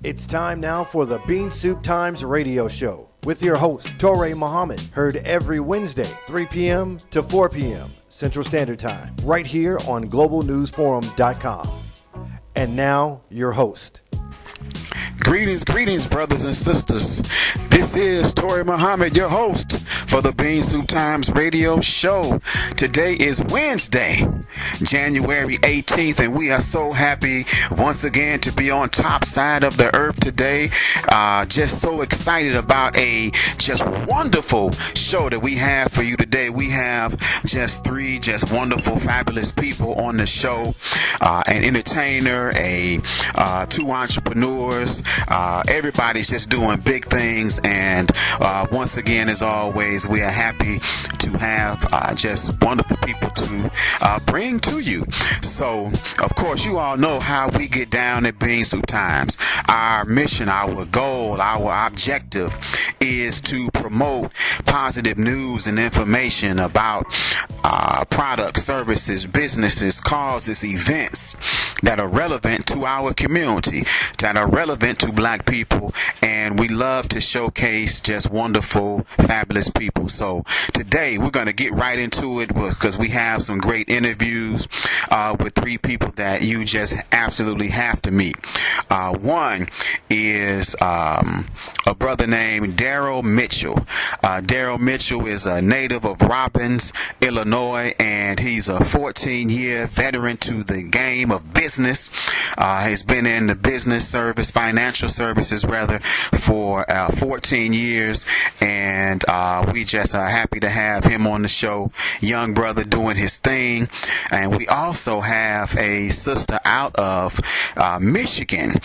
It's time now for the Bean Soup Times radio show with your host, Toure Muhammad, heard every Wednesday, 3 p.m. to 4 p.m. Central Standard Time, right here on globalnewsforum.com. And now, your host. Greetings, brothers and sisters. This is Toure Muhammad, your host for the Bean Soup Times radio show. Today is Wednesday, January 18th, and we are so happy once again to be on top side of the earth today. Just so excited about a just wonderful show that we have for you today. We have just three just wonderful, fabulous people on the show. An entertainer, two entrepreneurs. Everybody's just doing big things, and once again, as always, we are happy to have just wonderful people to bring to you. So, of course, you all know how we get down at Bean Soup Times. Our mission, our goal, our objective is to promote positive news and information about products, services, businesses, causes, events that are relevant to our community, that are relevant to black people, and we love to showcase just wonderful, fabulous people. So today we're going to get right into it because we have some great interviews with three people that you just absolutely have to meet. One is a brother named Darryl Mitchell. Darryl Mitchell is a native of Robbins, Illinois, and he's a 14-year veteran to the game of business. He's been in the business service, financial services rather, for 14 years, and we just are happy to have him on the show. Young brother doing his thing. And we also have a sister out of Michigan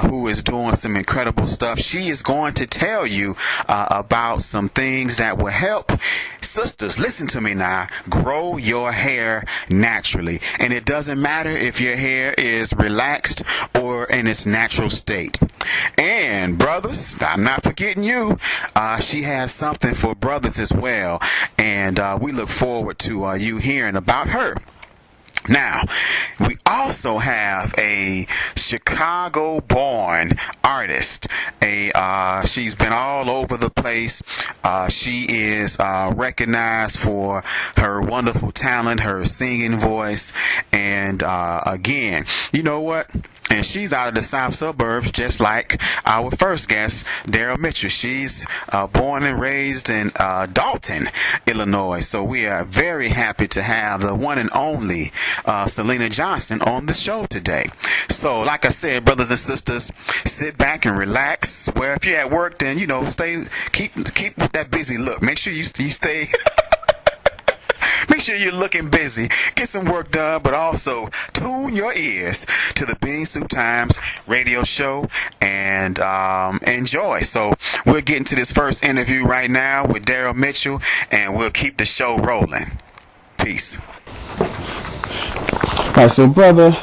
who is doing some incredible stuff. She is going to tell you about some things that will help sisters, listen to me now, grow your hair naturally. And it doesn't matter if your hair is relaxed or in its natural state. And brothers, I'm not forgetting you. She has something for brothers as well, and we look forward to you hearing about her. Now, we also have a Chicago-born artist. She's been all over the place. She is recognized for her wonderful talent, her singing voice, and again, you know what? And she's out of the south suburbs, just like our first guest, Darryl Mitchell. She's born and raised in Dalton, Illinois. So we are very happy to have the one and only Syleena Johnson on the show today. So, like I said, brothers and sisters, sit back and relax. Well, if you're at work, then keep that busy look. Make sure you stay. Make sure you're looking busy. Get some work done, but also tune your ears to the Bean Soup Times radio show and enjoy. So we'll get into this first interview right now with Darryl Mitchell, and we'll keep the show rolling. Peace. All right, so brother,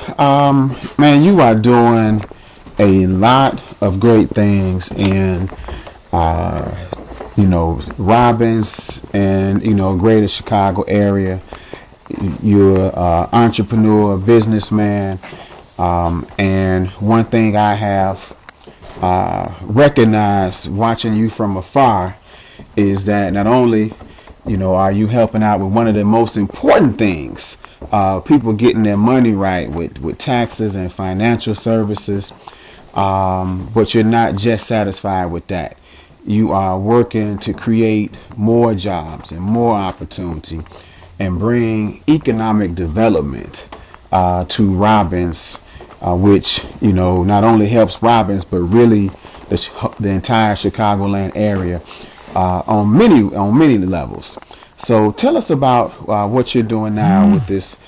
man, you are doing a lot of great things in Robbins and, greater Chicago area. You're an entrepreneur, businessman, and one thing I have recognized watching you from afar is that not only, are you helping out with one of the most important things, people getting their money right with taxes and financial services, but you're not just satisfied with that. You are working to create more jobs and more opportunity and bring economic development to Robbins, which, not only helps Robbins, but really the entire Chicagoland area on many levels. So tell us about what you're doing now with this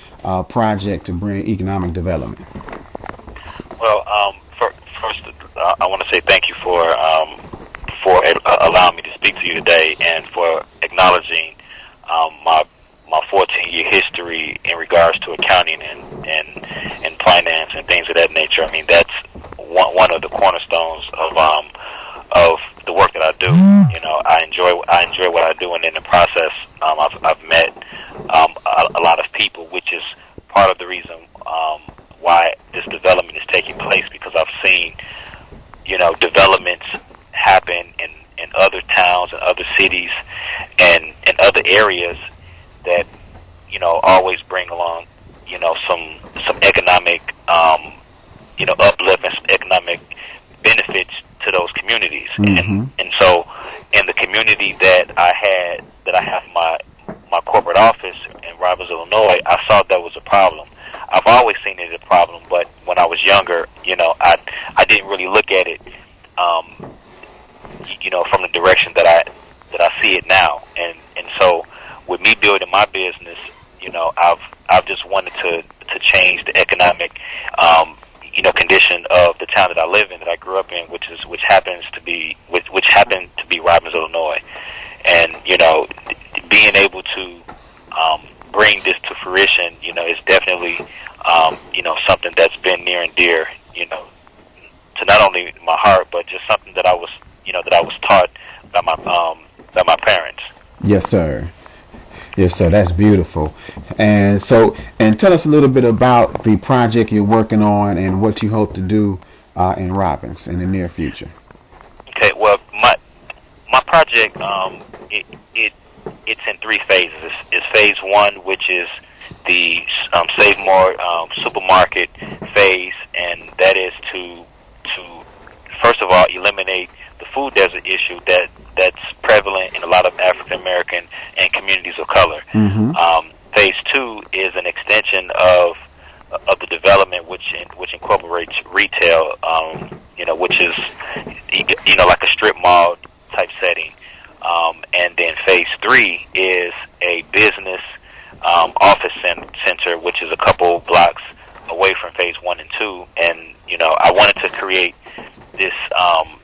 project to bring economic development. Well, first, I want to say thank you for allowing me to speak to you today and for acknowledging my 14-year history in regards to accounting and finance and things of that nature. I mean, that's one of the cornerstones of the work that I do. I enjoy what I do, and in the process, I've met a lot of people, which is part of the reason why this development is taking place, because I've seen developments happen in other towns and other cities and in other areas that always bring along some economic uplift and some economic benefits to those communities. And so in the community that I have my corporate office in Robbins, Illinois, I saw that was a problem. I've always seen it as a problem, but when I was younger, I didn't really look at it from the direction that I see it now. And so with me building my business, I've just wanted to change the economic condition of the town that I live in, that I grew up in, which happened to be Robbins, Illinois. And being able to bring this to fruition, is definitely something that's been near and dear, to not only my heart, but just something that I was taught by my parents. Yes, sir. Yes, sir. That's beautiful. And tell us a little bit about the project you're working on and what you hope to do in Robbins in the near future. Okay. Well, my project, it's in 3 phases. It's phase 1, which is the Save More supermarket phase, and that is to first of all eliminate the food desert issue that's prevalent in a lot of African American and communities of color. Phase 2 is an extension of the development which incorporates retail, which is like a strip mall type setting. And then phase 3 is a business office center, which is a couple blocks away from phase 1 and 2. And I wanted to create this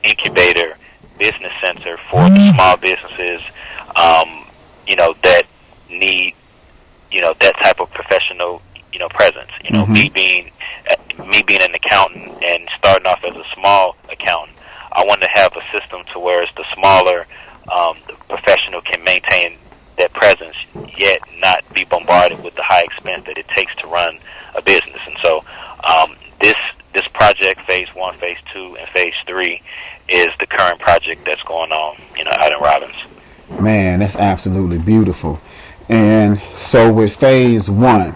incubator business center for the small businesses, that need that type of professional presence. Me being an accountant and starting off as a small accountant, I wanted to have a system to where the smaller the professional can maintain that presence, yet not be bombarded with the high expense that it takes to run a business. And so this project, phase 1, phase 2, and phase 3, is the current project that's going on, out in Robbins. Man, that's absolutely beautiful. And so with phase 1,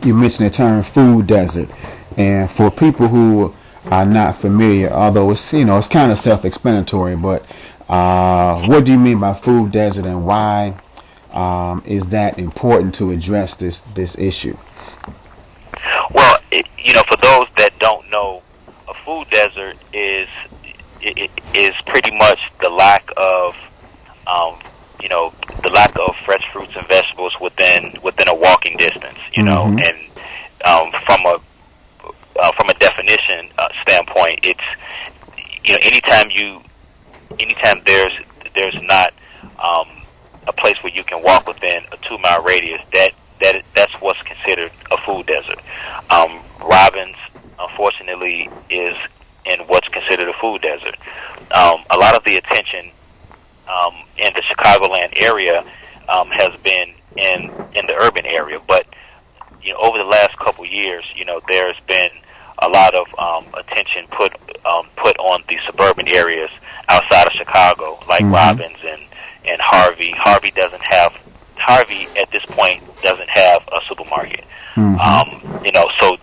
you mentioned the term food desert, and for people who are not familiar, although it's it's kind of self-explanatory, but what do you mean by food desert, and why is that important to address this issue? Well, for those that don't know, a food desert is pretty much the lack of fresh fruits and vegetables within a walking distance. And from a definition standpoint, it's anytime there's not a place where you can walk within a 2-mile radius, that's what's considered a food desert. Robbins, unfortunately, is in what's considered a food desert. A lot of the attention in the Chicagoland area has been in the urban area, but over the last couple years, there's been a lot of attention put on the suburban areas outside of Chicago, like Robbins and Harvey. Harvey at this point doesn't have a supermarket. So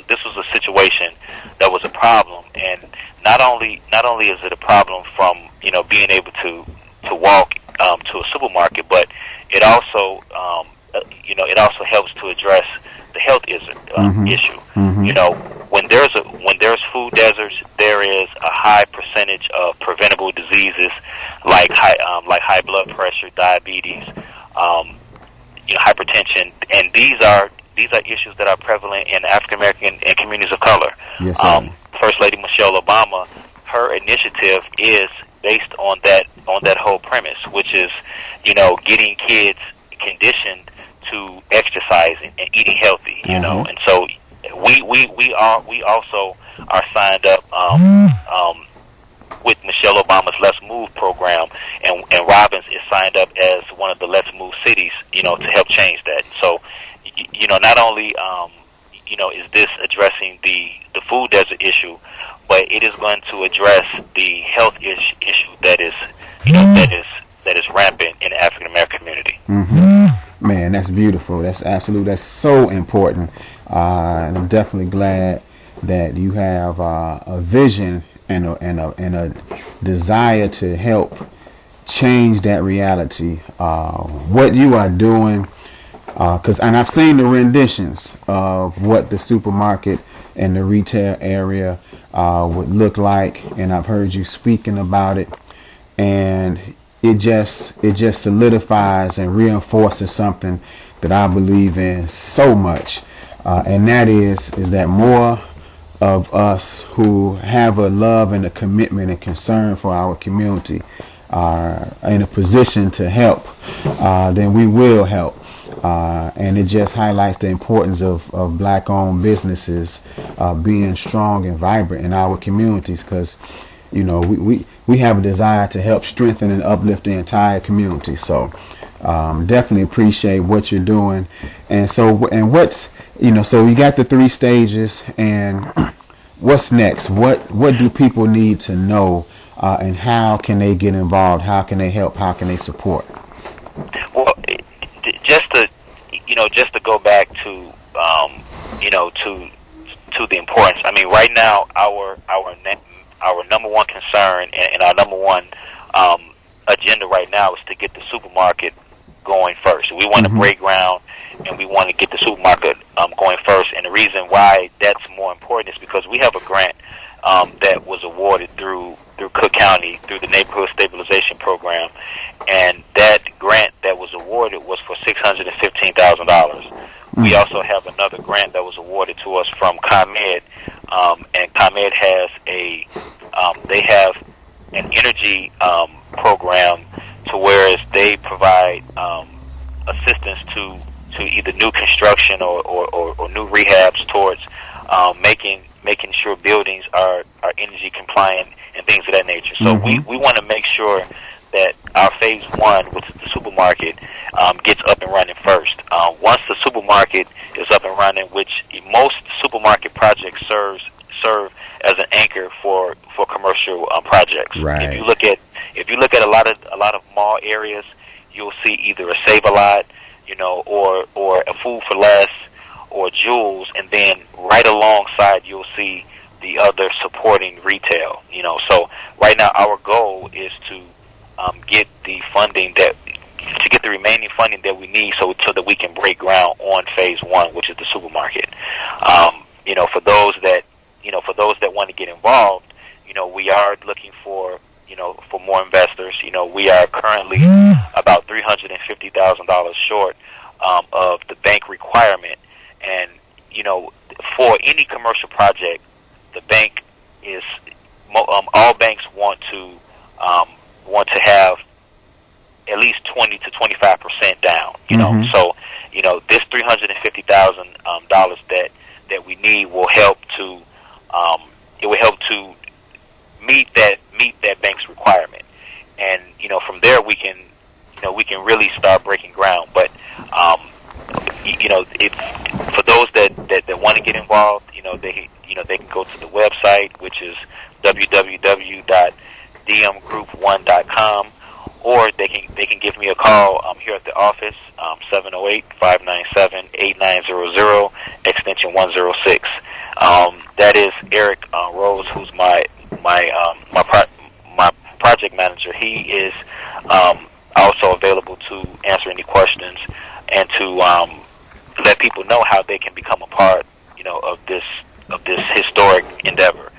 this was a situation that was a problem, and not only is it a problem from being able to walk to a supermarket, but it also helps to address the health issue. When there's food deserts, there is a high percentage of preventable diseases like high blood pressure, diabetes, hypertension, and these are issues that are prevalent in African American and communities of color. Yes, sir. First Lady Michelle Obama, her initiative is based on that whole premise, which is getting kids conditioned to exercising and eating healthy. And so we also are signed up with Michelle Obama's Let's Move program, and Robbins is signed up as one of the Let's Move cities, to help change that. So, not only, is this addressing the the food desert issue, but it is going to address the health issue that is, that is rampant in the African American community. Mm-hmm. Man, that's beautiful. That's so important. And I'm definitely glad that you have a vision and a desire to help change that reality. What you are doing, and I've seen the renditions of what the supermarket and the retail area would look like, and I've heard you speaking about it, and it just solidifies and reinforces something that I believe in so much, and that is that more of us who have a love and a commitment and concern for our community are in a position to help, then we will help. And it just highlights the importance of black-owned businesses being strong and vibrant in our communities, because we have a desire to help strengthen and uplift the entire community. So definitely appreciate what you're doing. And so what's so we got the 3 stages, and what's next? What do people need to know, and how can they get involved? How can they help? How can they support? Well, just to go back to to the importance. I mean, right now our number one concern and our number one agenda right now is to get the supermarket going first. We want to break ground, and we want to get the supermarket going first. And the reason why that's more important is because we have a grant that was awarded through Cook County through the Neighborhood Stabilization Program, and that grant that was awarded was for $615,000. We also have another grant that was awarded to us from ComEd, and ComEd has they have an energy program to whereas they provide assistance to either new construction or new rehabs towards making sure buildings are energy compliant and things of that nature. So we want to make sure that our phase 1, which is the supermarket, gets up and running first. Once the supermarket is up and running, which most supermarket projects serve as an anchor for commercial projects. Right. If you look at a lot of mall areas, you'll see either a Save-A-Lot, or a Food for Less, or Jewels, and then right alongside you'll see the other supporting retail. So right now our goal is to get the remaining funding that we need so that we can break ground on phase 1, which is the supermarket. For those that want to get involved, we are looking for more investors. We are currently about $350,000 short of the bank requirement, and for any commercial project, the bank is all banks want to have at least 20 to 25% down. So this $350,000 that we need will help to meet that bank's requirement, and from there we can really start breaking ground. But if for those that want to get involved, they can go to the website, which is www.dmgroup1.com, or they can give me a call here at the office, 708-597-8900, extension 106. That is Eric Rose, who's my project manager. He is also available to answer any questions and to let people know how they can become a part, of this historic endeavor.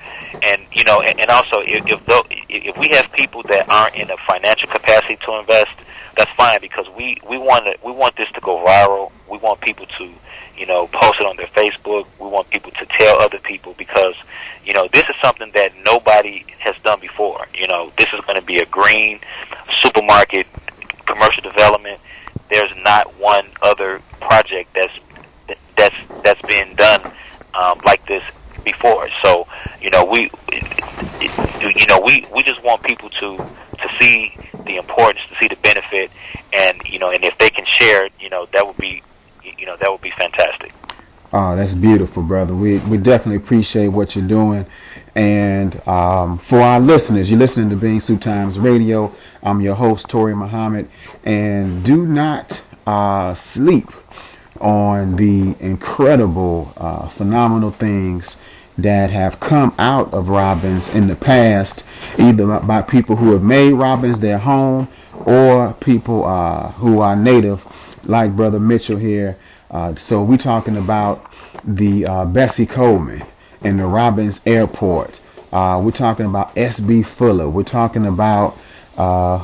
And and also if we have people that aren't in a financial capacity to invest, that's fine, because we want this to go viral. We want people to post it on their Facebook. We want people to tell other people, because this is something that nobody has done before. This is going to be a green supermarket commercial development. There's not one other project that's been done like this before. So we just want people to see the importance, to see the benefit, and and if they can share it, that would be fantastic. Oh, that's beautiful, brother. We definitely appreciate what you're doing. And for our listeners, you're listening to Bean Soup Times Radio. I'm your host, Toure Muhammad. And do not sleep on the incredible, phenomenal things that have come out of Robbins in the past, either by people who have made Robbins their home or people who are native, like Brother Mitchell here. So we're talking about the Bessie Coleman and the Robbins Airport. We're talking about S.B. Fuller. We're talking about,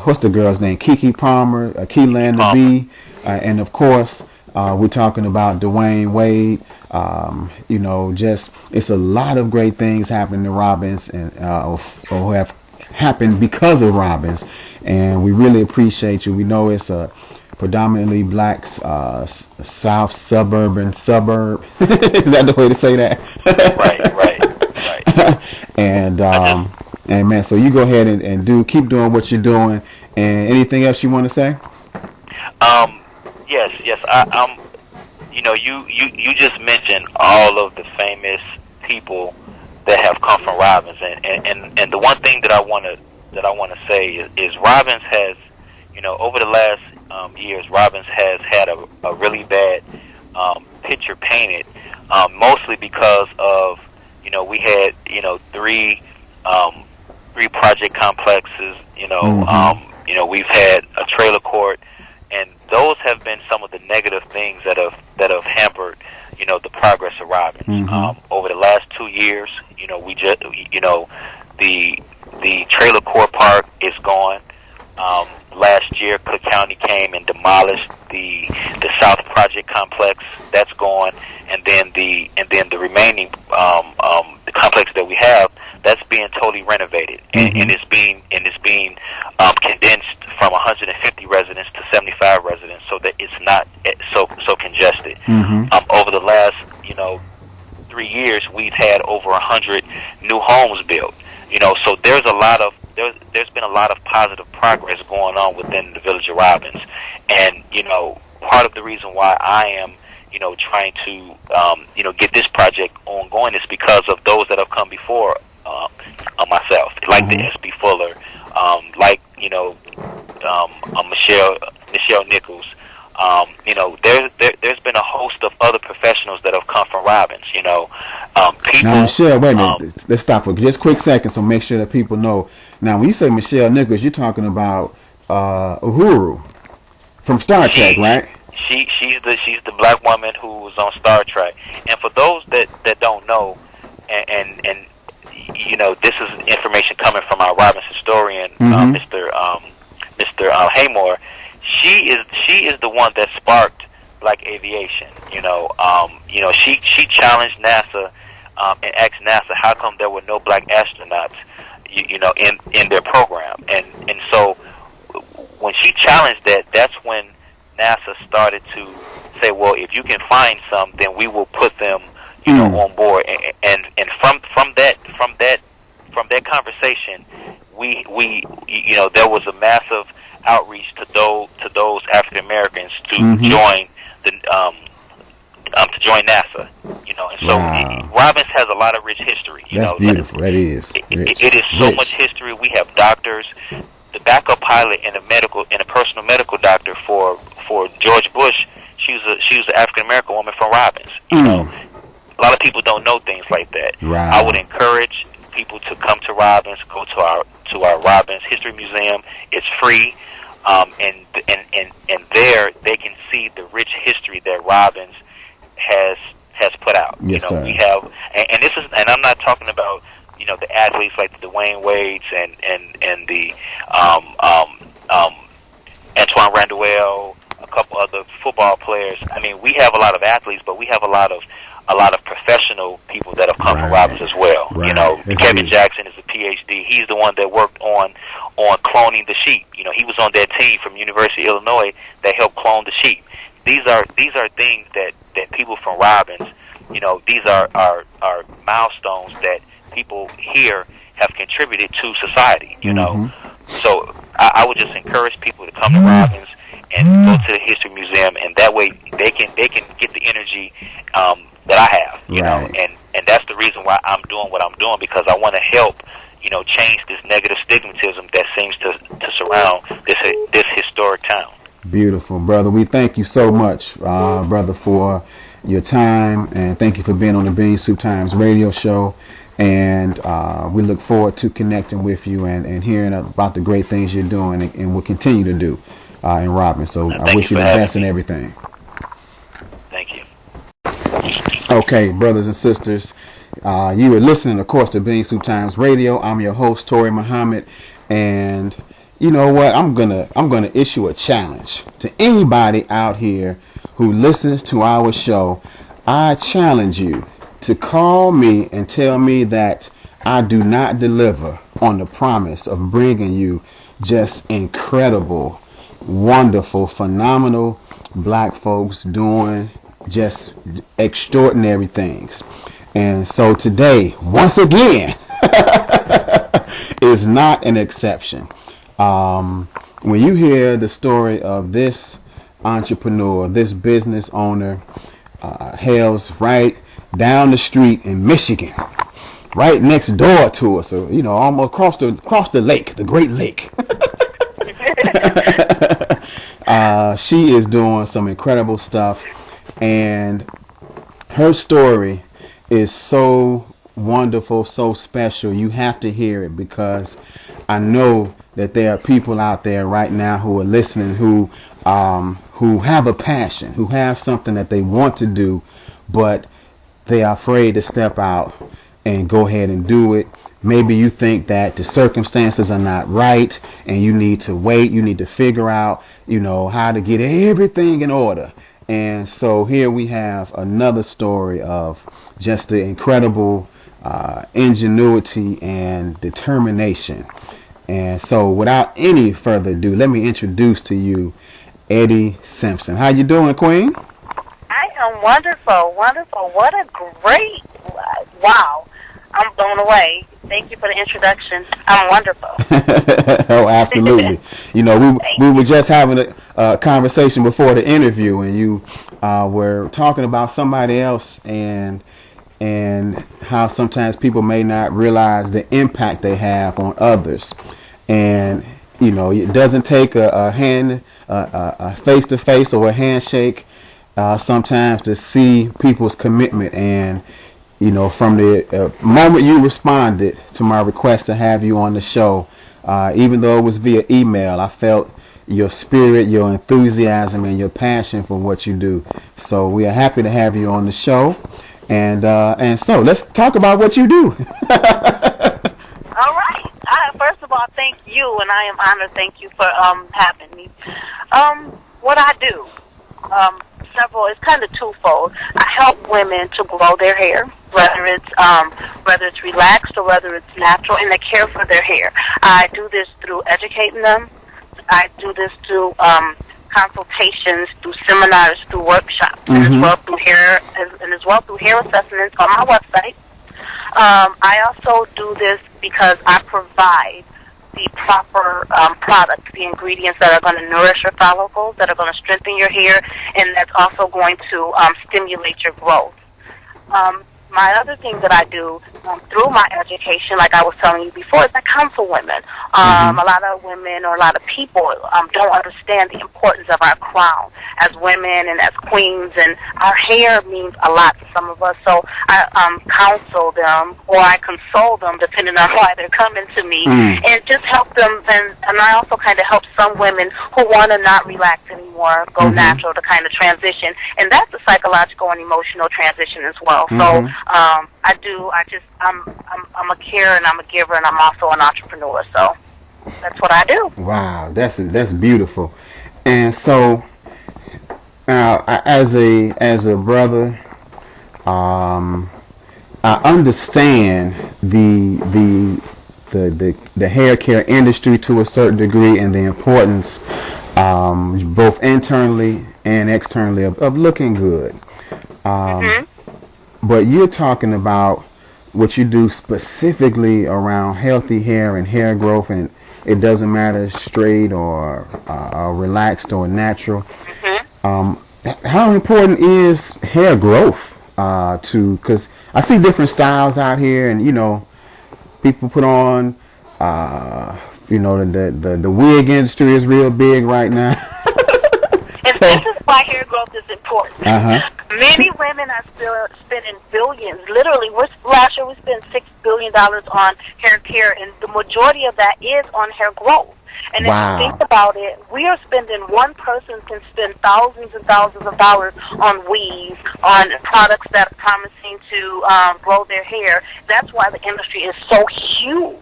what's the girl's name? Keke Palmer, Keelan B. And of course, we're talking about Dwayne Wade. Just it's a lot of great things happening to Robbins and or have happened because of Robbins. And we really appreciate you. We know it's a predominantly black south suburban suburb. Is that the way to say that? Right. And man, so you go ahead and keep doing what you're doing. And anything else you want to say? Yes. You just mentioned all of the famous people that have come from Robbins, and the one thing that I want to say is Robbins has, over the last years, Robbins has had a really bad picture painted, mostly because of, we had, three project complexes, we've had a trailer court, and those have been some of the negative things that have hampered, the progress of Robbins. Over the last 2 years, we just, the trailer court park is gone. Last year, Cook County came and demolished the South Project complex. That's gone, and then the remaining the complex that we have, that's being totally renovated, and it's being condensed from 150 residents to 75 residents, so that it's not so congested. Over the last 3 years, we've had over 100 new homes built. So there's been a lot of positive progress going on within the village of Robbins, and part of the reason why I am trying to get this project ongoing is because of those that have come before myself, like the S.B. Fuller, like Michelle Nichols. There's been a host of other professionals that have come from Robbins. People. Now, Michelle, wait a minute. Let's stop for just a quick second, so make sure that people know. Now, when you say Michelle Nichols, you're talking about Uhuru from Star Trek, right? She's the black woman who was on Star Trek. And for those that don't know, and this is information coming from our Robbins historian, Mr. Haymore. She is the one that sparked black aviation. She challenged NASA and asked NASA how come there were no black astronauts, in their program. And so when she challenged that, that's when NASA started to say, well, if you can find some, then we will put them, on board. And from that conversation, we there was a massive outreach to those African Americans to join to join NASA. And so Robbins has a lot of rich history. That's beautiful. That is. It is so much history. We have doctors. The backup pilot and a personal medical doctor for George Bush. She was an African American woman from Robbins. A lot of people don't know things like that. Right. I would encourage people to come to Robbins, go to our Robbins History Museum. It's free, and there they can see the rich history that Robbins has put out. Yes, sir. We have, and this is, and I'm not talking about the athletes like the Dwayne Wades and the Antoine Randall, a couple other football players. I mean, we have a lot of athletes, but we have a lot of professional people that have come from Robbins as well. Right. Kevin Jackson is a PhD. He's the one that worked on cloning the sheep. He was on that team from University of Illinois that helped clone the sheep. These are things that people from Robbins, these are milestones that people here have contributed to society. So I would just encourage people to come to Robbins and go to the History Museum, and that way they can get the energy that I have, you know, Right. and that's the reason why I'm doing what I'm doing, because I want to help, you know, change this negative stigmatism that seems to surround this historic town. Beautiful, brother. We thank you so much, brother, for your time, and thank you for being on the Bean Soup Times radio show. And we look forward to connecting with you and hearing about the great things you're doing and will continue to do in Robin. So I wish you the best in everything. Thank you. Okay, brothers and sisters, you are listening, of course, to Bean Soup Times Radio. I'm your host, Toure Muhammad, and you know what? I'm gonna issue a challenge to anybody out here who listens to our show. I challenge you to call me and tell me that I do not deliver on the promise of bringing you just incredible, wonderful, phenomenal black folks doing just extraordinary things. And so today, once again, is not an exception. When you hear the story of this entrepreneur, this business owner, hails right down the street in Michigan, right next door to us, so you know, almost across the lake, the Great Lake. She is doing some incredible stuff, and her story is so wonderful, so special. You have to hear it, because I know that there are people out there right now who are listening who have a passion, who have something that they want to do, but they are afraid to step out and go ahead and do it. Maybe you think that the circumstances are not right and you need to wait. You need to figure out, you know, how to get everything in order. And so here we have another story of just the incredible ingenuity and determination. And so without any further ado, let me introduce to you Eddie Simpson. How you doing, Queen? I am wonderful, wonderful. What a great, wow. I'm blown away. Thank you for the introduction. I'm wonderful. Oh, absolutely. You know, we were just having a conversation before the interview, and you were talking about somebody else and how sometimes people may not realize the impact they have on others. And, you know, it doesn't take a face-to-face or a handshake sometimes to see people's commitment. And, you know, from the moment you responded to my request to have you on the show, even though it was via email, I felt your spirit, your enthusiasm, and your passion for what you do. So we are happy to have you on the show. And so let's talk about what you do. All right. First of all, thank you, and I am honored. Thank you for having me. What I do, it's kind of twofold. I help women to grow their hair, whether it's relaxed or whether it's natural, and they care for their hair. I do this through educating them. I do this through consultations, through seminars, through workshops, and as well through hair assessments on my website. I also do this because I provide the proper products, the ingredients that are going to nourish your follicles, that are going to strengthen your hair, and that's also going to stimulate your growth. My other thing that I do through my education, like I was telling you before, is I counsel women. A lot of women or a lot of people don't understand the importance of our crown as women and as queens, and our hair means a lot to some of us. So I counsel them, or I console them, depending on why they're coming to me, and just help them. And I also kind of help some women who want to not relax anymore, go natural, to kind of transition. And that's a psychological and emotional transition as well. So I'm a carer and I'm a giver, and I'm also an entrepreneur. So that's what I do. Wow, that's beautiful. And so, as a brother, I understand the hair care industry to a certain degree, and the importance, both internally and externally, of looking good. But you're talking about what you do specifically around healthy hair and hair growth, and it doesn't matter straight or relaxed or natural. How important is hair growth because I see different styles out here, and people put on the wig industry is real big right now. And So, this is why hair growth is important. Many women are still spending billions. Literally, last year we spent $6 billion on hair care, and the majority of that is on hair growth. And if you think about it, we are spending, one person can spend thousands and thousands of dollars on weaves, on products that are promising to grow their hair. That's why the industry is so huge.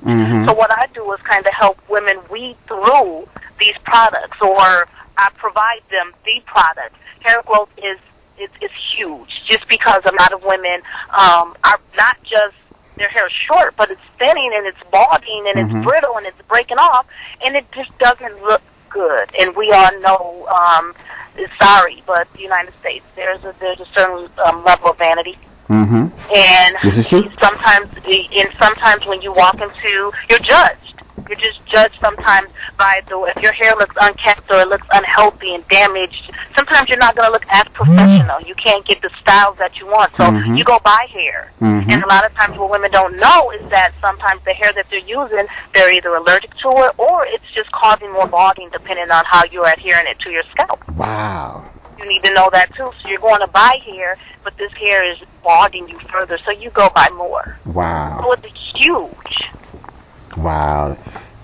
So what I do is kind of help women weed through these products, or I provide them the products. Hair growth is huge, just because a lot of women are not just their hair is short, but it's thinning and it's balding and it's brittle and it's breaking off, and it just doesn't look good. And we all know, sorry, but the United States, there's a certain level of vanity. And this is true. sometimes when you walk into, you're judged. You're just judged sometimes by if your hair looks unkempt or it looks unhealthy and damaged. Sometimes you're not going to look as professional. You can't get the styles that you want, so you go buy hair. And a lot of times what women don't know is that sometimes the hair that they're using, they're either allergic to it or it's just causing more balding depending on how you're adhering it to your scalp. Wow. You need to know that too. So you're going to buy hair, but this hair is balding you further, so you go buy more. Wow. So it's huge. Wow.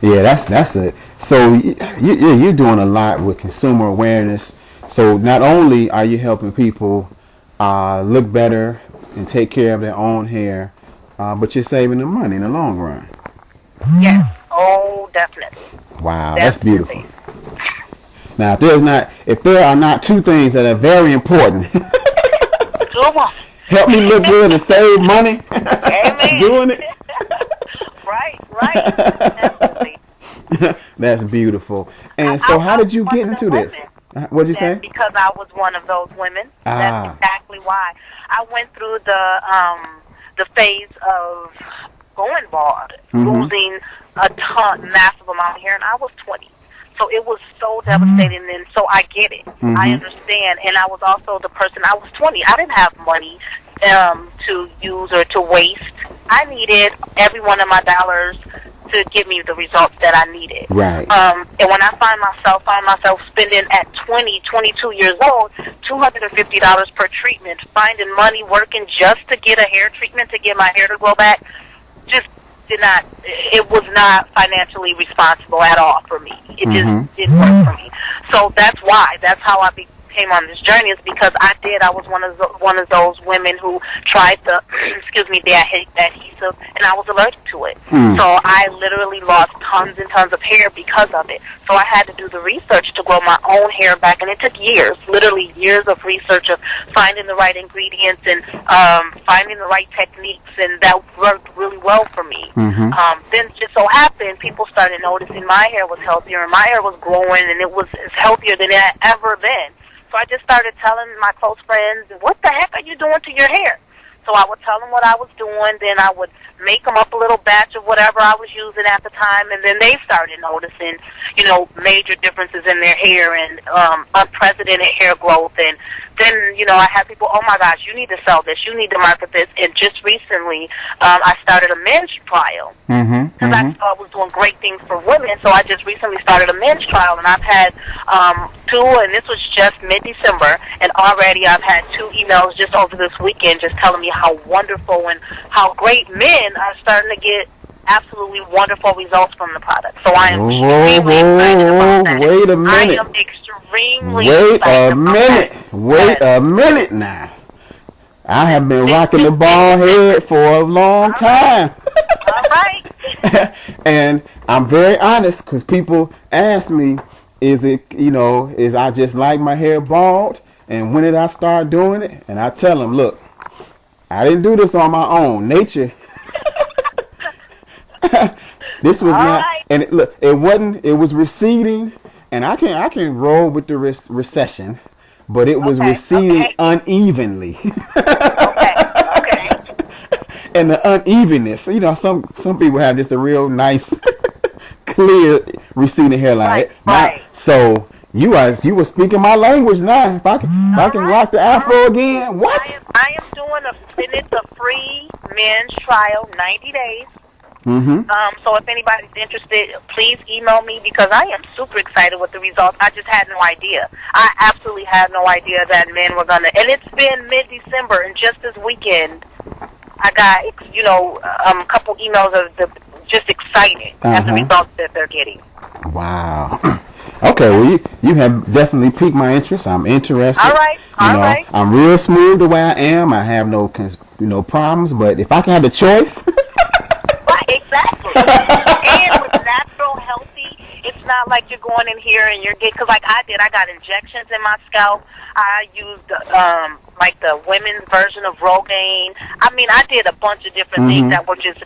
Yeah, that's it. So you're doing a lot with consumer awareness. So not only are you helping people look better and take care of their own hair, but you're saving them money in the long run. Yes. Oh, definitely. Wow, Definitely. that's beautiful. Now, if there are not two things that are very important, help me look good and save money. Amen. Doing it. Right. Definitely. That's beautiful. And so, how did you get into this? What'd you say? Because I was one of those women. That's exactly why. I went through the phase of going bald, losing a massive amount of hair, and I was 20. So it was so devastating, and so I get it. I understand. And I was also the person, I was 20. I didn't have money to use or to waste. I needed every one of my dollars to give me the results that I needed. Right. And when I found myself spending at 22 years old, $250 per treatment, finding money, working just to get a hair treatment to get my hair to grow back, just it was not financially responsible at all for me. It just didn't work for me. So that's how I came on this journey, is because I was one of those women who tried the adhesive, and I was allergic to it. So I literally lost tons and tons of hair because of it. So I had to do the research to grow my own hair back, and it took years, literally years of research of finding the right ingredients and finding the right techniques, and that worked really well for me. Then just so happened, people started noticing my hair was healthier, and my hair was growing, and it was healthier than it had ever been. So I just started telling my close friends, what the heck are you doing to your hair? So I would tell them what I was doing, then I would make them up a little batch of whatever I was using at the time, and then they started noticing, major differences in their hair and unprecedented hair growth. And then, I had people, oh my gosh, you need to sell this, you need to market this. And just recently, I started a men's trial. Because I thought I was doing great things for women, so I just recently started a men's trial, and I've had two, and this was just mid-December, and already I've had 2 emails just over this weekend just telling me how wonderful and how great men are starting to get absolutely wonderful results from the product. So I am extremely excited about that. Wait a minute. I am extremely excited. Wait a minute now. I have been rocking the bald head for a long time. All right. And I'm very honest, because people ask me, is I just like my hair bald, and when did I start doing it? And I tell them, look, I didn't do this on my own. Nature. This was not, right. and it was receding, and I can roll with the recession, but it was receding unevenly. Okay. And the unevenness, some people have just a real nice, clear receding hairline. Right. So you were speaking my language now. If I can rock the afro again, what? I am doing it's a free men's trial, 90 days. Mm-hmm. So if anybody's interested, please email me because I am super excited with the results. I just had no idea. I absolutely had no idea that men were gonna. And it's been mid-December, and just this weekend, I got a couple emails of just excited at the results that they're getting. Wow. Okay, well, you have definitely piqued my interest. I'm interested. All right. Right. I'm real smooth the way I am. I have no problems. But if I can have the choice. Right, exactly. And with natural, healthy, it's not like you're going in here and you're getting, because like I got injections in my scalp. I used like the women's version of Rogaine. I mean, I did a bunch of different things that were just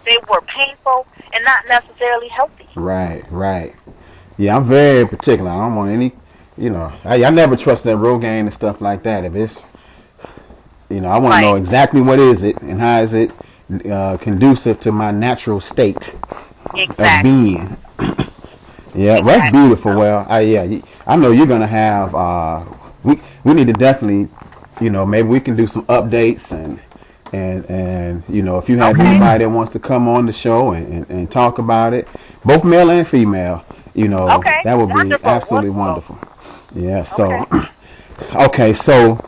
they were painful and not necessarily healthy. Right. Yeah, I'm very particular. I don't want any, I never trust that Rogaine and stuff like that. If it's, I want to know exactly what is it and how is it conducive to my natural state of being. Yeah, that's beautiful. Well, I know you're gonna have. We need to definitely, maybe we can do some updates and if you have anybody that wants to come on the show and talk about it, both male and female, that would be absolutely wonderful. Yeah. So, okay, so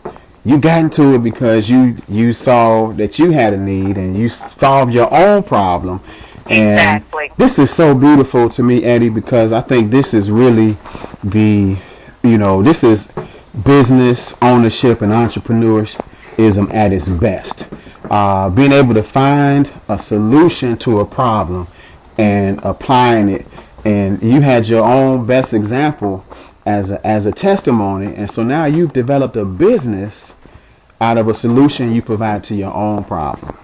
you got into it because you saw that you had a need and you solved your own problem. And this is so beautiful to me, Eddie, because I think this is really this is business ownership and entrepreneurism at its best. Being able to find a solution to a problem and applying it. And you had your own best example as a testimony. And so now you've developed a business out of a solution you provide to your own problem.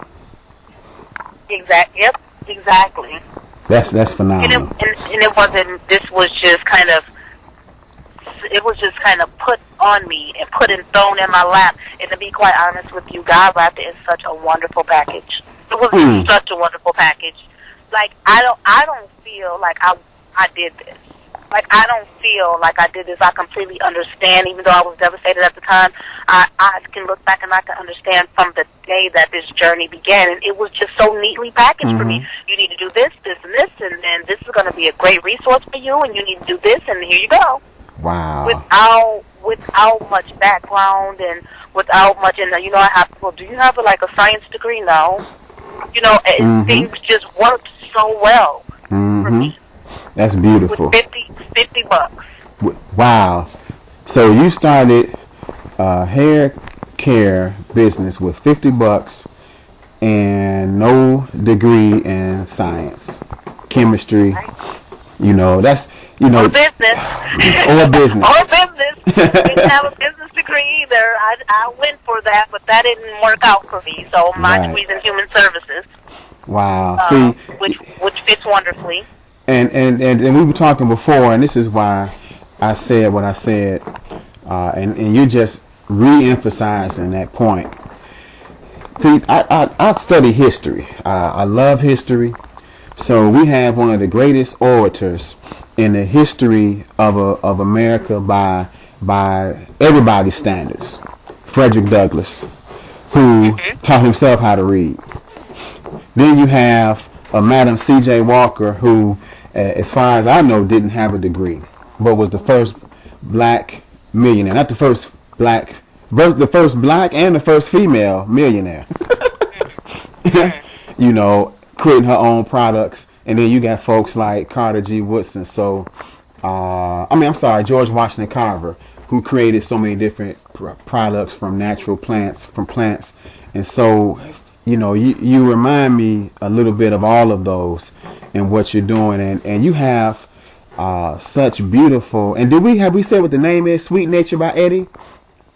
Exactly. Yep. Exactly. That's phenomenal. And it wasn't. This was just kind of. It was just kind of put on me and thrown in my lap. And to be quite honest with you, God wrapped it in such a wonderful package. It was such a wonderful package. Like I don't feel like I did this. Like I don't feel like I did this. I completely understand, even though I was devastated at the time. I can look back and I can understand from the day that this journey began, and it was just so neatly packaged for me. You need to do this, this, and this, and then this is going to be a great resource for you, and you need to do this, and here you go. Wow. Without much background and without much, and I have to go, do you have a science degree? No. Things just worked so well for me. That's beautiful. With $50. Wow. So you started a hair care business with $50 and no degree in science, chemistry. That's or business. Or business. Didn't have a business degree either. I went for that, but that didn't work out for me. So my degree's in human services. Wow. Which fits wonderfully. And we were talking before, and this is why I said what I said, and you're just re-emphasizing that point. See, I study history. I love history. So we have one of the greatest orators in the history of America by everybody's standards, Frederick Douglass, who taught himself how to read. Then you have Madam C.J. Walker, who, as far as I know, didn't have a degree, but was the first black millionaire. Not the first black, but the first black and the first female millionaire. Creating her own products. And then you got folks like Carter G. Woodson. So, George Washington Carver, who created so many different products from natural plants, And so, you remind me a little bit of all of those and what you're doing. And you have such beautiful, and have we said what the name is? Sweet Nature by Eddie?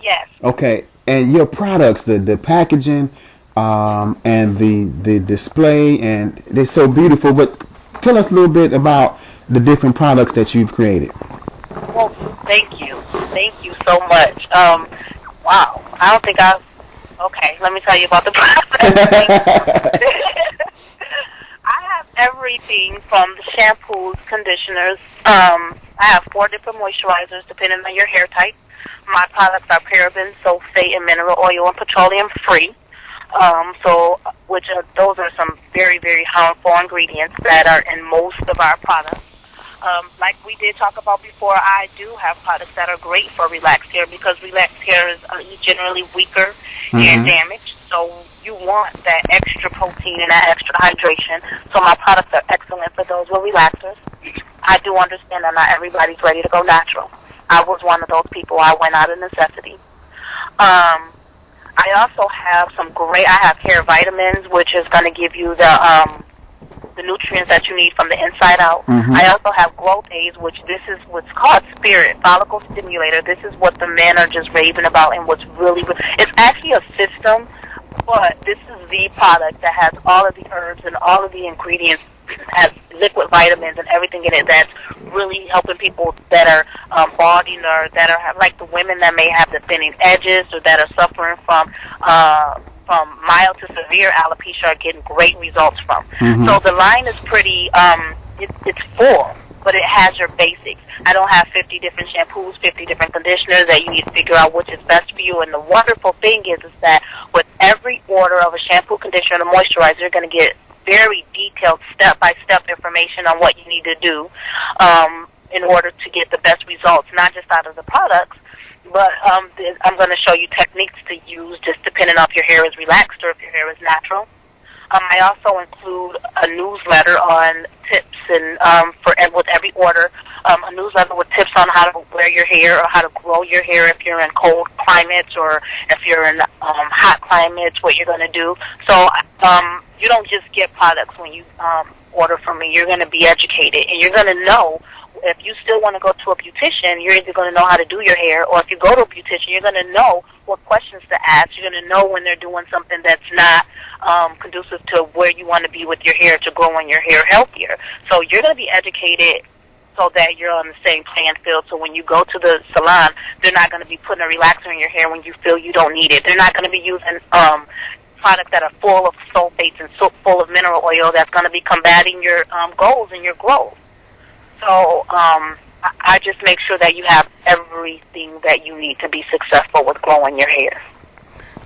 Yes. Okay. And your products, the packaging, and the display, and they're so beautiful. But tell us a little bit about the different products that you've created. Well, thank you so much. Wow, I don't think okay, let me tell you about the process. I have everything from the shampoos, conditioners. I have 4 different moisturizers depending on your hair type. My products are paraben, sulfate, and mineral oil and petroleum free. Those are some very, very harmful ingredients that are in most of our products. Like we did talk about before, I do have products that are great for relaxed hair because relaxed hair is generally weaker and damaged. So you want that extra protein and that extra hydration. So my products are excellent for those with relaxers. I do understand that not everybody's ready to go natural. I was one of those people. I went out of necessity. I also have I have hair vitamins, which is going to give you the nutrients that you need from the inside out. I also have growth aids, which this is what's called Spirit Follicle Stimulator. This is what the men are just raving about and what's really good. It's actually a system, but this is the product that has all of the herbs and all of the ingredients, has liquid vitamins and everything in it that's really helping people that are balding or that are like the women that may have the thinning edges or that are suffering from mild to severe alopecia are getting great results from. So the line is pretty, it's full, but it has your basics. I don't have 50 different shampoos, 50 different conditioners that you need to figure out which is best for you. And the wonderful thing is that with every order of a shampoo, conditioner, and a moisturizer, you're going to get very detailed step-by-step information on what you need to do in order to get the best results, not just out of the products, but I'm going to show you techniques to use just depending on if your hair is relaxed or if your hair is natural. I also include a newsletter on tips and with every order, a newsletter with tips on how to wear your hair or how to grow your hair if you're in cold climates or if you're in hot climates, what you're going to do. So you don't just get products when you order from me. You're going to be educated, and you're going to know. If you still want to go to a beautician, you're either going to know how to do your hair, or if you go to a beautician, you're going to know what questions to ask. You're going to know when they're doing something that's not conducive to where you want to be with your hair to growing your hair healthier. So you're going to be educated so that you're on the same playing field. So when you go to the salon, they're not going to be putting a relaxer in your hair when you feel you don't need it. They're not going to be using products that are full of sulfates and full of mineral oil that's going to be combating your goals and your growth. So I just make sure that you have everything that you need to be successful with growing your hair.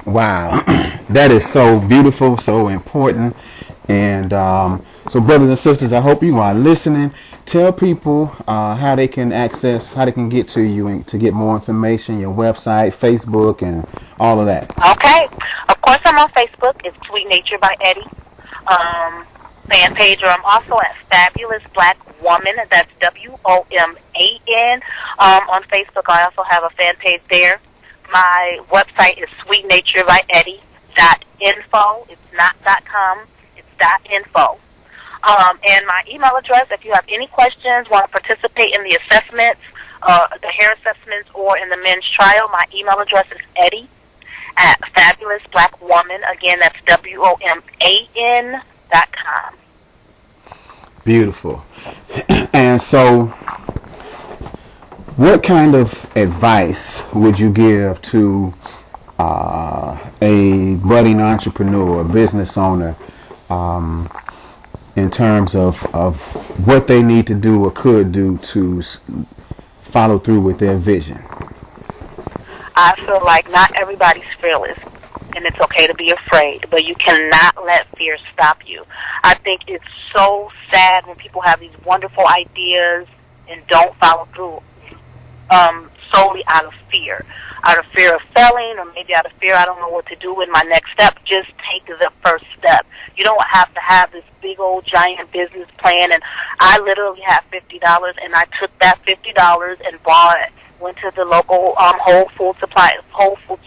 Wow. That is so beautiful, so important. And so brothers and sisters, I hope you are listening. Tell people how they can get to you and to get more information, your website, Facebook, and all of that. Okay. Of course, I'm on Facebook. It's Sweet Nature by Eddie. Fan page, or I'm also at Fabulous Black Woman. That's WOMAN. On Facebook, I also have a fan page there. My website is sweetnaturebyeddy.info. It's not .com. It's .info. And my email address, if you have any questions, want to participate in the assessments, the hair assessments, or in the men's trial, my email address is Eddie at Fabulous Black Woman. Again, that's WOMAN.com. Beautiful. And so, what kind of advice would you give to a budding entrepreneur, a business owner, in terms of what they need to do or could do to follow through with their vision? I feel like not everybody's fearless, and it's okay to be afraid, but you cannot let fear stop you. I think it's so sad when people have these wonderful ideas and don't follow through solely out of fear of failing, or maybe out of fear I don't know what to do with my next step. Just take the first step. You don't have to have this big old giant business plan, and I literally have $50, and I took that $50 and went to the local Whole Food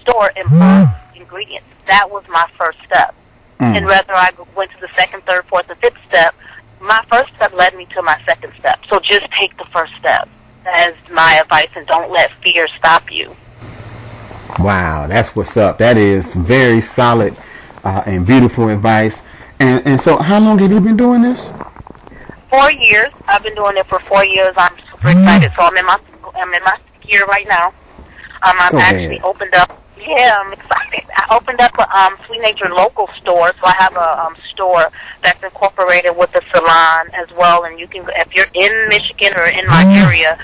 store and bought ingredients. That was my first step. And whether I went to the second, third, fourth, and fifth step, my first step led me to my second step. So just take the first step. That is my advice, and don't let fear stop you. Wow, that's what's up. That is very solid and beautiful advice. And so how long have you been doing this? 4 years. I've been doing it for 4 years. I'm super excited. So I'm in my year right now. I've actually opened up. Yeah, I'm excited. I opened up a Sweet Nature local store, so I have a store that's incorporated with the salon as well. And you can, if you're in Michigan or in my area,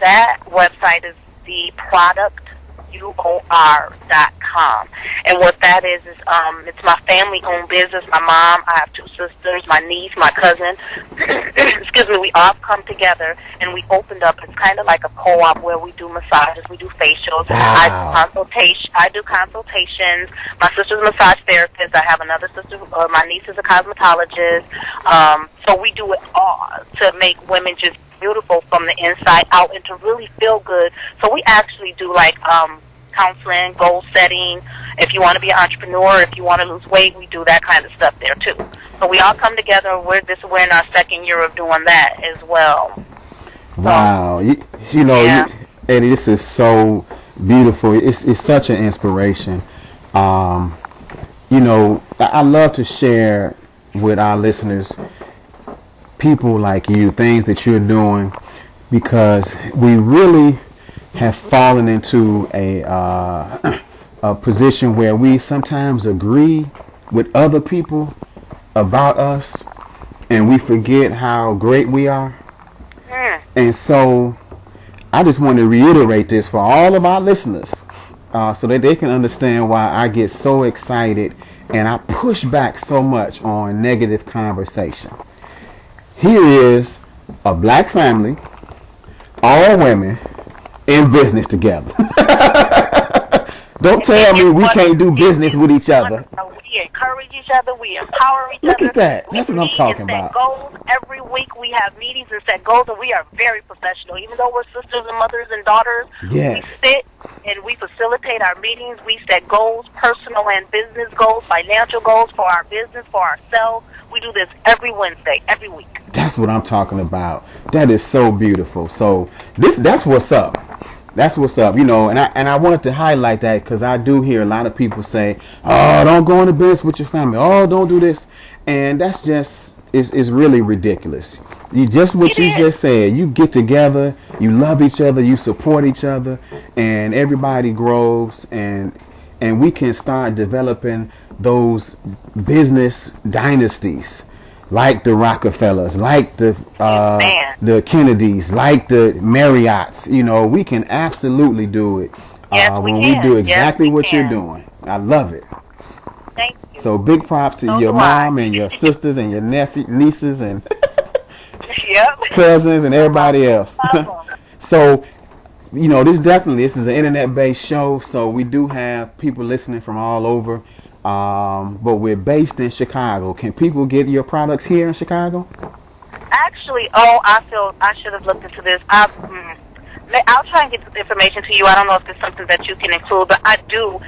that website is bstproductur.com. And what that is it's my family-owned business. My mom, I have two sisters, my niece, my cousin. Excuse me, we all come together, and we opened up. It's kind of like a co-op where we do massages, we do facials. Wow. I do consultations. My sister's a massage therapist. I have another sister, my niece is a cosmetologist. So we do it all to make women just beautiful from the inside out and to really feel good. So we actually do like counseling, goal setting. If you want to be an entrepreneur, if you want to lose weight, we do that kind of stuff there too. So we all come together. We're in our second year of doing that as well. Wow. Yeah. Eddie, this is so beautiful. It's such an inspiration. I love to share with our listeners people like you, things that you're doing, because we really have fallen into a position where we sometimes agree with other people about us, and we forget how great we are. And so I just want to reiterate this for all of our listeners, so that they can understand why I get so excited and I push back so much on negative conversation. Here is a black family, all women, in business together. Don't tell me we can't do business with each other. We encourage each other. We empower each other. Look at that. That's what I'm talking about. We set goals. Every week we have meetings and set goals, and we are very professional. Even though we're sisters and mothers and daughters, yes, we sit and we facilitate our meetings. We set goals, personal and business goals, financial goals for our business, for ourselves. We do this every Wednesday, every week. That's what I'm talking about. That is so beautiful. So that's what's up. That's what's up, and I wanted to highlight that because I do hear a lot of people say, "Oh, don't go into business with your family. Oh, don't do this," and that's just is really ridiculous. You just said. You get together, you love each other, you support each other, and everybody grows, and we can start developing those business dynasties. Like the Rockefellers, like the Kennedys, like the Marriotts, we can absolutely do it when we do exactly what you're doing. I love it. Thank you. So big props to your mom and your sisters and your nieces and cousins and everybody else. So, this is an internet-based show, so we do have people listening from all over. But we're based in Chicago. Can people get your products here in Chicago? Actually, I should have looked into this. I'll try and get this information to you. I don't know if it's something that you can include, but I do.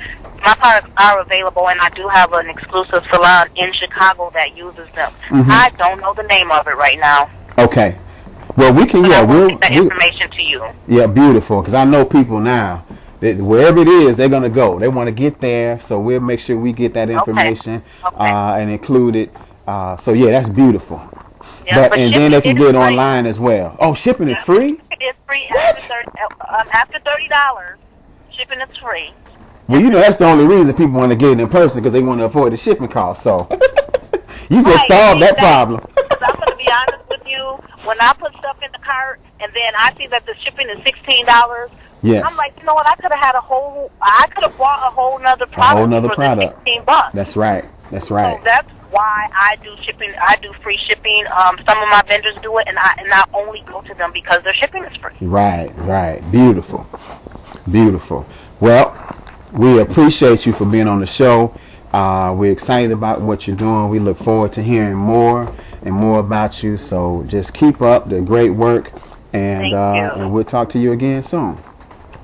My products are available, and I do have an exclusive salon in Chicago that uses them. Mm-hmm. I don't know the name of it right now. Okay. Well, we can. We'll get that information to you. Yeah, beautiful. Because I know people now. Wherever it is, they're going to go. They want to get there, so we'll make sure we get that information and include it. That's beautiful. Yeah, and then they can get it online as well. Oh, shipping is free? It's free after $30. Shipping is free. Well, that's the only reason people want to get it in person, because they want to avoid the shipping cost. So you just solved that problem. I'm going to be honest with you. When I put stuff in the cart and then I see that the shipping is $16, yes. I'm like, you know what? I could have bought a whole nother product. For $16. That's right. So that's why I do shipping. I do free shipping. Some of my vendors do it, and I only go to them because their shipping is free. Right. Beautiful. Well, we appreciate you for being on the show. We're excited about what you're doing. We look forward to hearing more and more about you. So just keep up the great work, and we'll talk to you again soon.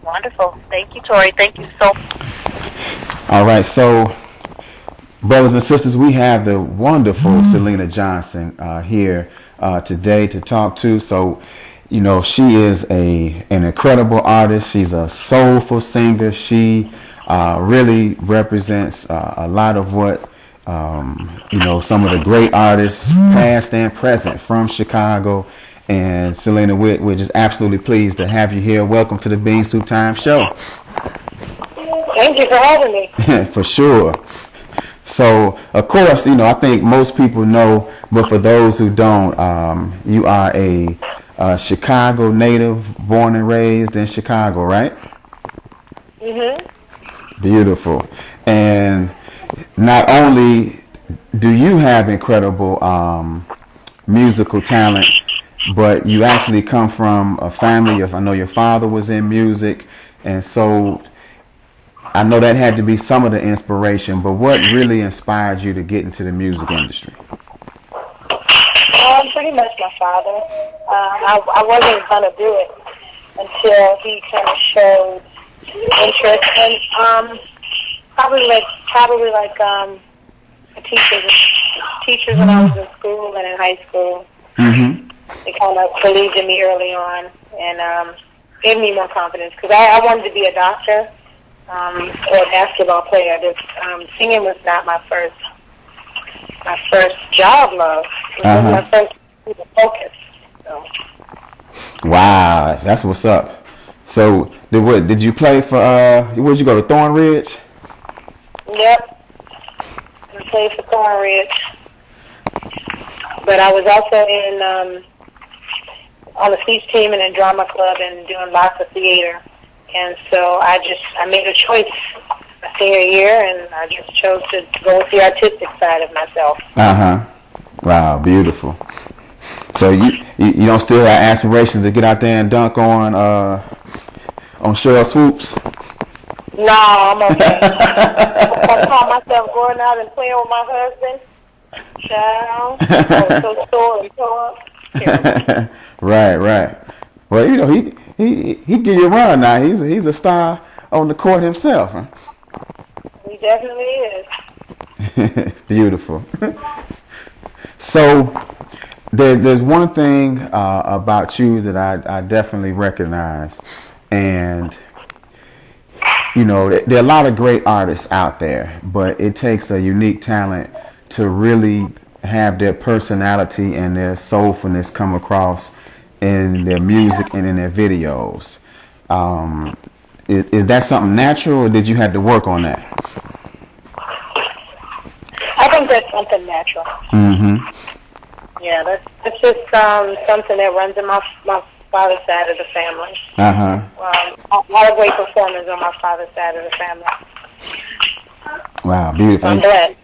Wonderful. Thank you, Toure. Thank you so much. All right. So, brothers and sisters, we have the wonderful Syleena Johnson here today to talk to. So, she is an incredible artist. She's a soulful singer. She really represents a lot of what, some of the great artists, past and present, from Chicago. And Syleena, we're just absolutely pleased to have you here. Welcome to the Bean Soup Time Show. Thank you for having me. For sure. So, of course, I think most people know, but for those who don't, you are a Chicago native, born and raised in Chicago, right? Beautiful. And not only do you have incredible musical talent, but you actually come from a family of, I know your father was in music, and so I know that had to be some of the inspiration, but what really inspired you to get into the music industry? Pretty much my father. I wasn't going to do it until he kind of showed interest, and probably like teachers when I was in school and in high school. They kind of believed in me early on and gave me more confidence because I wanted to be a doctor or a basketball player. Singing was not my first job love. It was my first focus. So. Wow, that's what's up. So, did you play for, where'd you go, to Thornridge? Yep. I played for Thornridge. But I was also in, on the speech team and in drama club and doing lots of theater. And so I made a choice my senior year, and I just chose to go with the artistic side of myself. Wow, beautiful. So you don't still have aspirations to get out there and dunk on Cheryl Swoops? No, I'm okay. I call myself going out and playing with my husband. Child, I was so sore and tore up. Right. Well, he give you a run now. He's a star on the court himself. Huh? He definitely is. Beautiful. So there's one thing about you that I definitely recognize, and there are a lot of great artists out there, but it takes a unique talent to really have their personality and their soulfulness come across in their music and in their videos. Is that something natural, or did you have to work on that? I think that's something natural. Yeah, that's just something that runs in my father's side of the family. A lot of great performers on my father's side of the family. Wow, beautiful. I'm glad.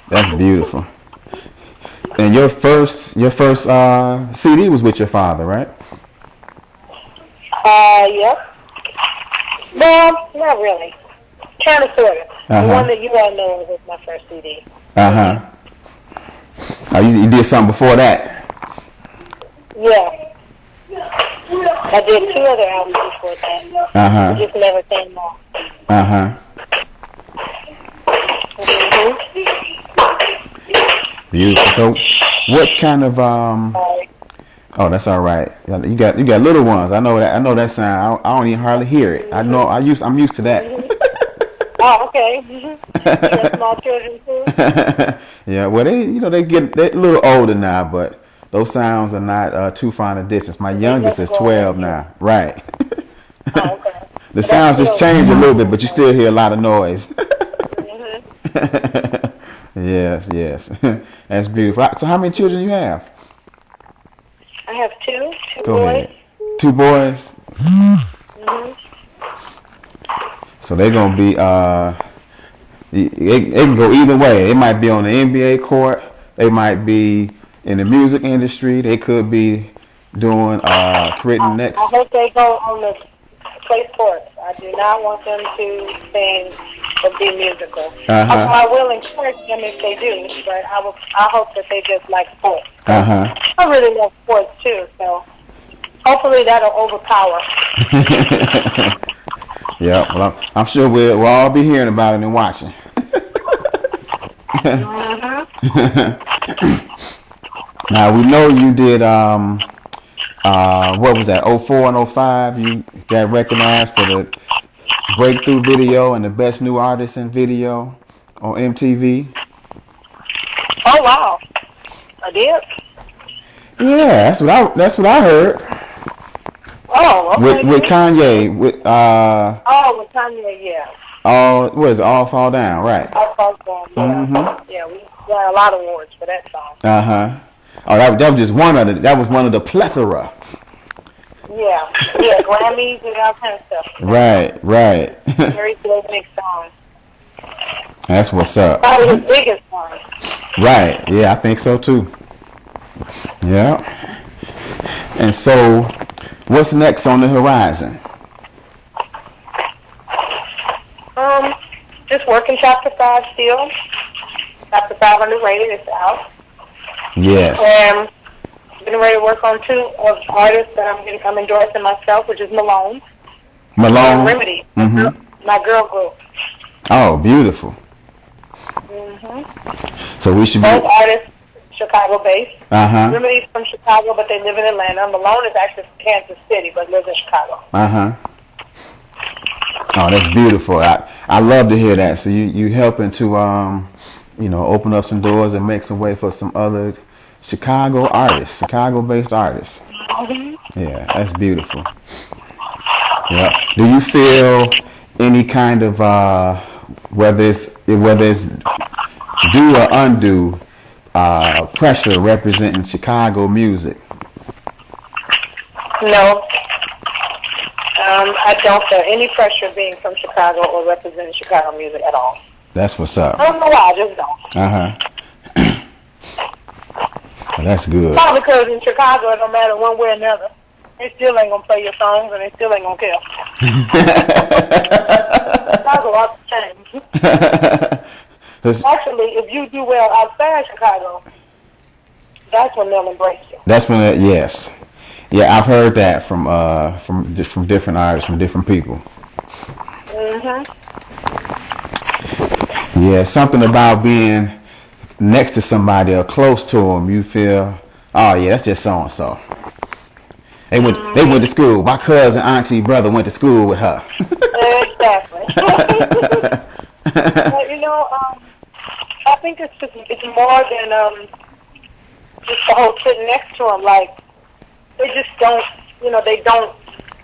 That's beautiful. And your first CD was with your father, right? Yep. Well, not really. Kind of, sort of. The one that you all know was my first CD. You did something before that? Yeah. I did 2 other albums before that. It just never came off. Beautiful. So, what kind of Oh, that's all right. You got little ones. I know that sound. I don't even hardly hear it. I'm used to that. Oh, okay. You got small children too? Yeah. Well, they're a little older now, but those sounds are not too fine a distance. My youngest is 12 now. Right. Oh, okay. The sounds just change a little bit, but you still hear a lot of noise. Yes. That's beautiful. So how many children you have? I have two Go boys. ahead. 2 boys? So they're going to be, it can go either way. It might be on the NBA court. They might be in the music industry. They could be doing, creating next. I hope they go on the play sports. I do not want them to sing or be musical. I will encourage them if they do, but I hope that they just like sports. I really love sports too, so hopefully that'll overpower. Yeah, well, I'm sure we'll all be hearing about it and watching. Now we know you did what was that, 04 and 05? You got recognized for the breakthrough video and the best new artist in video on MTV. Oh wow, I did. Yeah, that's what I heard. Oh, okay. With Kanye, with with Kanye, yeah. All Fall Down, right? All Fall Down, yeah. Yeah, we got a lot of awards for that song. Oh, that was just one of the plethora. Yeah, Grammys and all kind of stuff. Right. Very good, big song. That's what's up. Probably his biggest song. Right. Yeah, I think so too. Yeah. And so, what's next on the horizon? Just working Chapter 5 still. Chapter 5 underrated. It's out. Yes. And getting ready to work on 2 of artists that I'm endorsing myself, which is Malone. And Remedy. Mm-hmm. My girl group. Oh, beautiful. Mm-hmm. So we should both artists Chicago-based. Uh-huh. Remedy's from Chicago, but they live in Atlanta. Malone is actually from Kansas City, but lives in Chicago. Uh-huh. Oh, that's beautiful. I love to hear that. So you helping to open up some doors and make some way for some other Chicago-based artists. Mm-hmm. Yeah, that's beautiful. Yeah. Do you feel any kind of whether it's due or undue pressure representing Chicago music? No. I don't feel any pressure being from Chicago or representing Chicago music at all. That's what's up. I don't know why, I just don't. Well, that's good. Probably because in Chicago, it don't matter one way or another. They still ain't going to play your songs, and they still ain't going to care. Chicago ought to change. Actually, if you do well outside Chicago, that's when they'll embrace you. That's when, yes. Yeah, I've heard that from different artists, from different people. Mm-hmm. Yeah, something about being next to somebody or close to them, you feel, oh yeah, that's just so and so. They went to school. My cousin, auntie, brother went to school with her. Exactly. But, I think it's more than just the whole sitting next to them. Like, they just don't,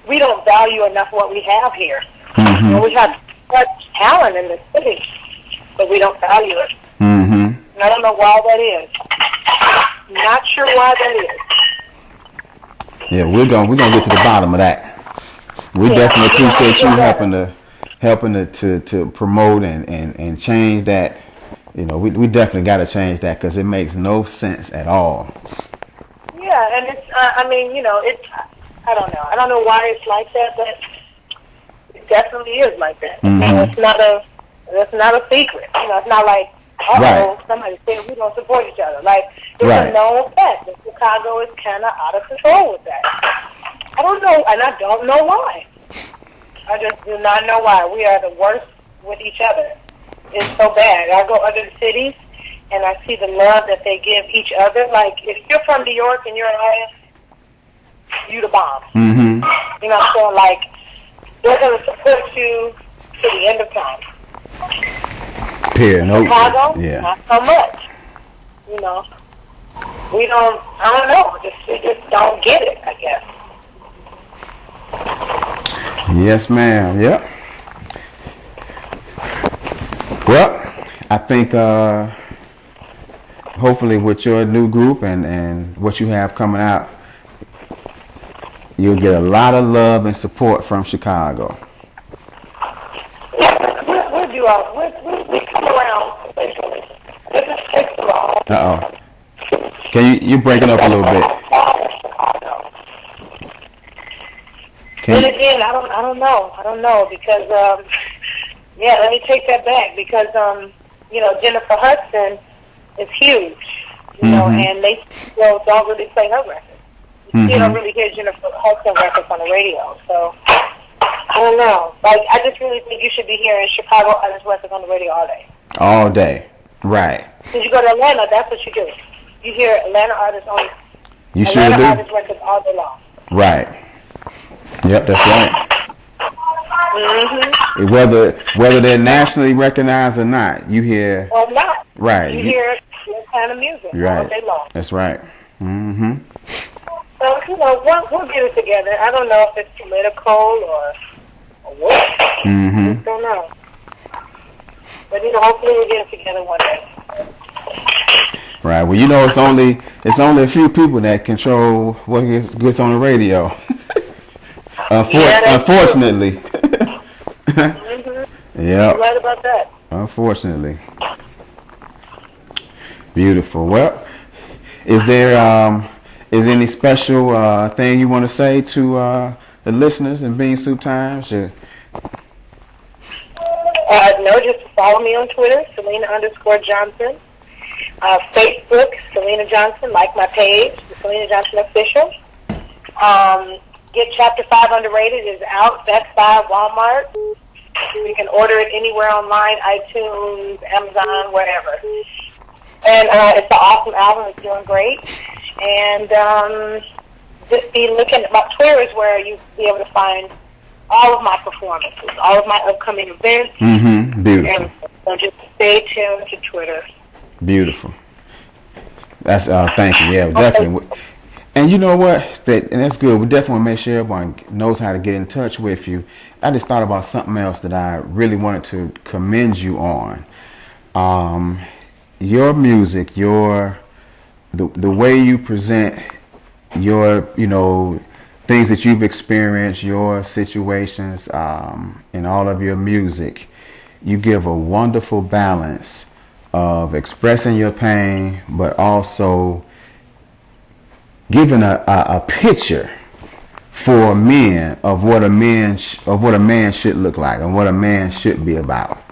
we don't value enough what we have here. Mm-hmm. We have such talent in the city, but we don't value it. Mm-hmm. And I don't know why that is. Not sure why that is. Yeah, we're gonna get to the bottom of that. We definitely appreciate you helping to promote and change that. We definitely got to change that because it makes no sense at all. Yeah, and it's I don't know. I don't know why it's like that, but it definitely is like that. Mm-hmm. It's not a secret. It's not like somebody said we don't support each other. Like, it's a known fact that Chicago is kind of out of control with that. I don't know, and I don't know why. I just do not know why. We are the worst with each other. It's so bad. I go other cities, and I see the love that they give each other. Like, if you're from New York and you're an artist, you the bomb. Mm-hmm. You know what I'm saying? Like, they're going to support you to the end of time. Chicago, not so much. We don't, I don't know, we just don't get it, I guess. Yes, ma'am. Yep. Well, I think hopefully with your new group and what you have coming out, you'll get a lot of love and support from Chicago. We'll come around. Uh-oh. You're breaking up a little bit. Then again, I don't know because let me take that back because Jennifer Hudson is huge, and they don't really play her records. You don't really hear Jennifer Hudson records on the radio, so I don't know. Like, I just really think you should be hearing Chicago artist records on the radio all day. All day, right? Because you go to Atlanta, that's what you do. You hear Atlanta artists on Atlanta artist records all day long. Right. Yep, that's right. Mm-hmm. Whether they're nationally recognized or not, you hear. Or not. Right. You hear that kind of music all day long. That's right. Mm-hmm. So, we'll get it together. I don't know if it's political or what. Mm-hmm. I just don't know. But, hopefully we'll get it together one day. Right. Well, it's only a few people that control what gets on the radio. Unfortunately. Mm-hmm. Yeah. You're right about that. Unfortunately. Beautiful. Well, is there any special thing you want to say to the listeners in Bean Soup Times? No, just follow me on Twitter, Syleena_Johnson. Facebook, Syleena Johnson. Like my page, the Syleena Johnson Official. Get Chapter 5 Underrated is out. Best Buy, Walmart. You can order it anywhere online, iTunes, Amazon, wherever. And it's an awesome album. It's doing great. And just be looking at my Twitter is where you'll be able to find all of my performances, all of my upcoming events. Mm-hmm. Beautiful. And so just stay tuned to Twitter. Beautiful. That's thank you. Yeah, definitely. And you know what? And that's good. We definitely want to make sure everyone knows how to get in touch with you. I just thought about something else that I really wanted to commend you on. Your music, the way you present your, things that you've experienced, your situations, in all of your music, you give a wonderful balance of expressing your pain, but also giving a picture for men of what a man should look like, and what a man should be about,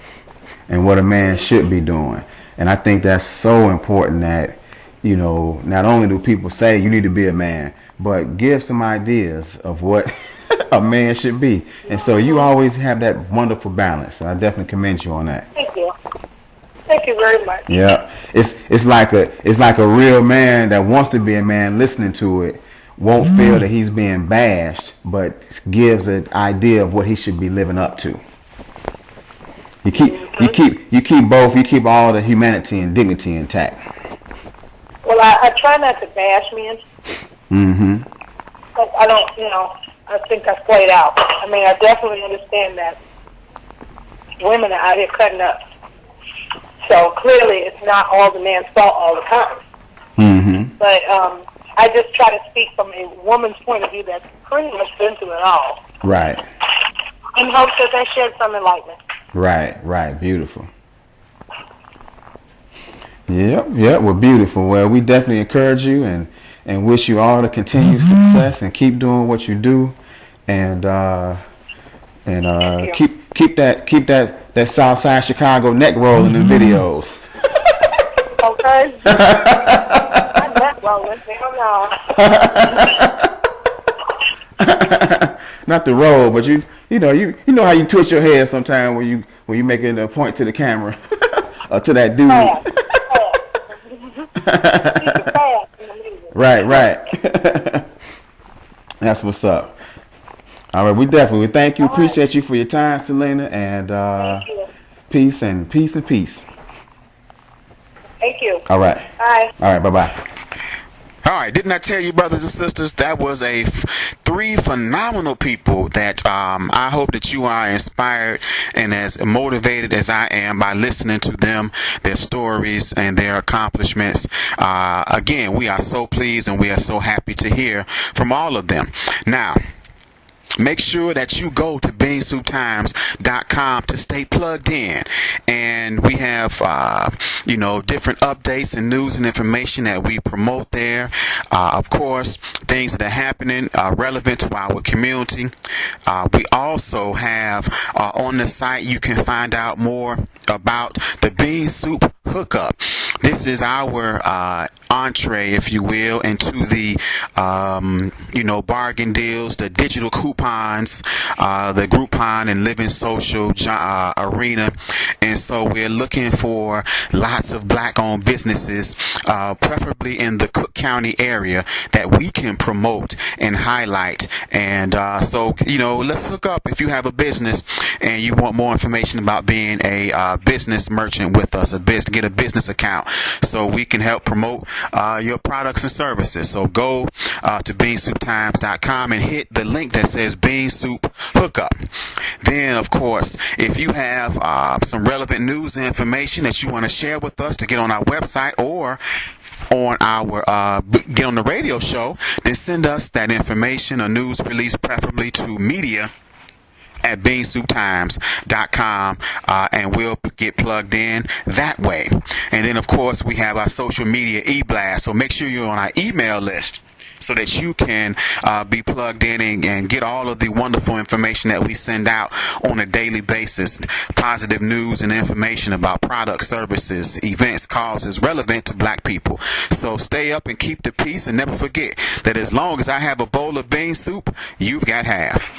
and what a man should be doing. And I think that's so important that, not only do people say you need to be a man, but give some ideas of what a man should be. And so you always have that wonderful balance. So I definitely commend you on that. Thank you. Thank you very much. Yeah. It's like a real man that wants to be a man listening to it won't feel that he's being bashed, but gives an idea of what he should be living up to. You keep all the humanity and dignity intact. Well, I try not to bash men. Mm-hmm. But I don't, I think that's played out. I mean, I definitely understand that women are out here cutting up. So clearly it's not all the man's fault all the time. Mm-hmm. But I just try to speak from a woman's point of view that's pretty much been through it all. Right. In hopes that they shed some enlightenment. Right. Beautiful. Yep. Well, beautiful. Well, we definitely encourage you and wish you all the continued success, and keep doing what you do, and keep that Southside Chicago neck rolling in videos. Okay. I'm neck rolling. Hell no. Not the roll, but you know how you twitch your head sometimes when you make it a point to the camera or to that dude. Right. That's what's up. All right, we definitely thank you. Appreciate you for your time, Syleena, and peace. Thank you. All right. Bye. All right, bye-bye. All right, didn't I tell you, brothers and sisters, that was three phenomenal people that I hope that you are inspired and as motivated as I am by listening to them, their stories, and their accomplishments. Again, we are so pleased and we are so happy to hear from all of them. Now, make sure that you go to beansouptimes.com to stay plugged in. And we have, different updates and news and information that we promote there. Of course, things that are happening relevant to our community. We also have on the site, you can find out more about the Bean Soup Hookup. This is our entree, if you will, into the, bargain deals, the digital coupons, the Groupon and Living Social arena. And so we're looking for lots of black-owned businesses, preferably in the Cook County area, that we can promote and highlight. And so let's hook up if you have a business and you want more information about being a business merchant with us, get a business account, so we can help promote your products and services. So go to beansouptimes.com and hit the link that says Bean Soup Hookup. Then, of course, if you have some relevant news and information that you want to share with us to get on our website, or on our get on the radio show, then send us that information, a news release, preferably to media at beansouptimes.com, and we'll get plugged in that way. And then, of course, we have our social media e-blast, so make sure you're on our email list so that you can be plugged in and get all of the wonderful information that we send out on a daily basis. Positive news and information about products, services, events, causes relevant to black people. So stay up and keep the peace, and never forget that as long as I have a bowl of bean soup, you've got half.